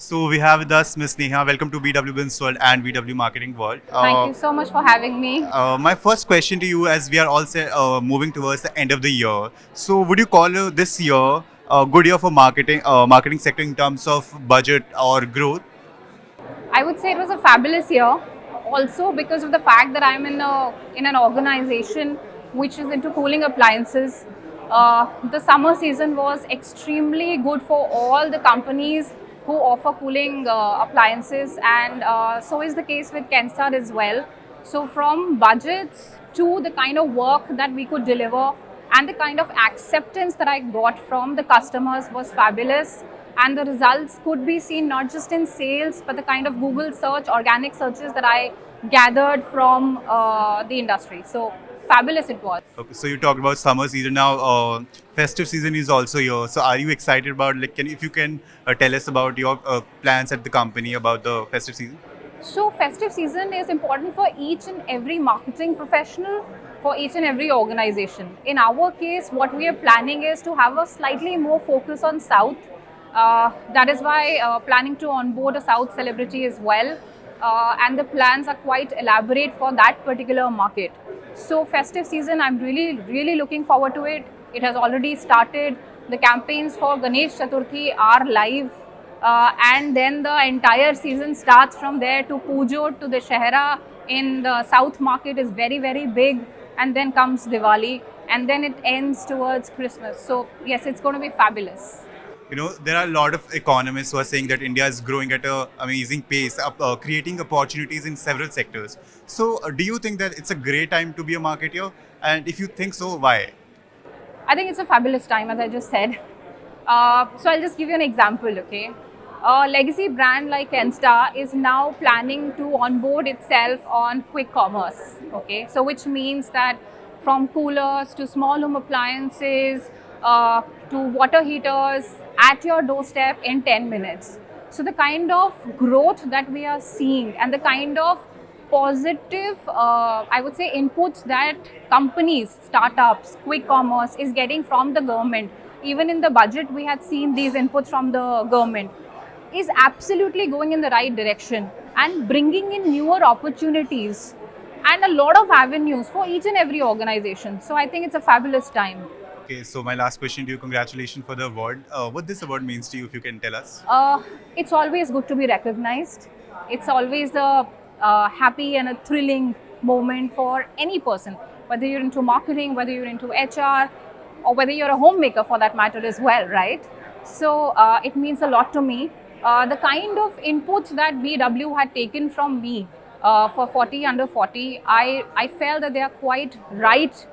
So we have with us Miss Neha. Welcome to BW Business World and BW Marketing World. Thank you so much for having me. My first question to you, as we are also moving towards the end of the year, so would you call this year a good year for marketing sector in terms of budget or growth? I would say it was a fabulous year, also because of the fact that I'm in an organization which is into cooling appliances. The summer season was extremely good for all the companies who offer cooling appliances, and so is the case with Kenstar as well. So from budgets to the kind of work that we could deliver and the kind of acceptance that I got from the customers was fabulous, and the results could be seen not just in sales but the kind of Google search, organic searches that I gathered from the industry. So fabulous it was. Okay, so you talked about summer season now. Festive season is also here. So are you excited about if you can tell us about your plans at the company about the festive season? So festive season is important for each and every marketing professional, for each and every organization. In our case, what we are planning is to have a slightly more focus on South. That is why planning to onboard a South celebrity as well. And the plans are quite elaborate for that particular market. So festive season, I'm really looking forward to it. It has already started. The campaigns for Ganesh Chaturthi are live. And then the entire season starts from there to Pujo to the Shahara in the South market is very big, and then comes Diwali, and then it ends towards Christmas. So yes, it's going to be fabulous. There are a lot of economists who are saying that India is growing at an amazing pace, creating opportunities in several sectors. So do you think that it's a great time to be a marketer? And if you think so, why? I think it's a fabulous time, as I just said. So I'll just give you an example, okay? A legacy brand like Kenstar is now planning to onboard itself on quick commerce, okay? So which means that from coolers to small home appliances to water heaters at your doorstep in 10 minutes. So the kind of growth that we are seeing and the kind of positive, I would say, inputs that companies, startups, quick commerce is getting from the government. Even in the budget, we had seen these inputs from the government, is absolutely going in the right direction and bringing in newer opportunities and a lot of avenues for each and every organization. So I think it's a fabulous time. Okay, so my last question to you, congratulations for the award. What this award means to you, if you can tell us? It's always good to be recognized. It's always a happy and a thrilling moment for any person, whether you're into marketing, whether you're into HR, or whether you're a homemaker for that matter as well, right? So it means a lot to me. The kind of inputs that BW had taken from me for 40 under 40, I felt that they are quite right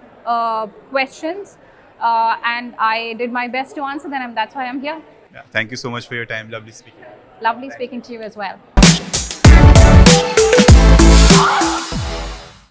questions, and I did my best to answer them, and that's why I'm here. Yeah, thank you so much for your time. Lovely speaking. Lovely speaking to you as well.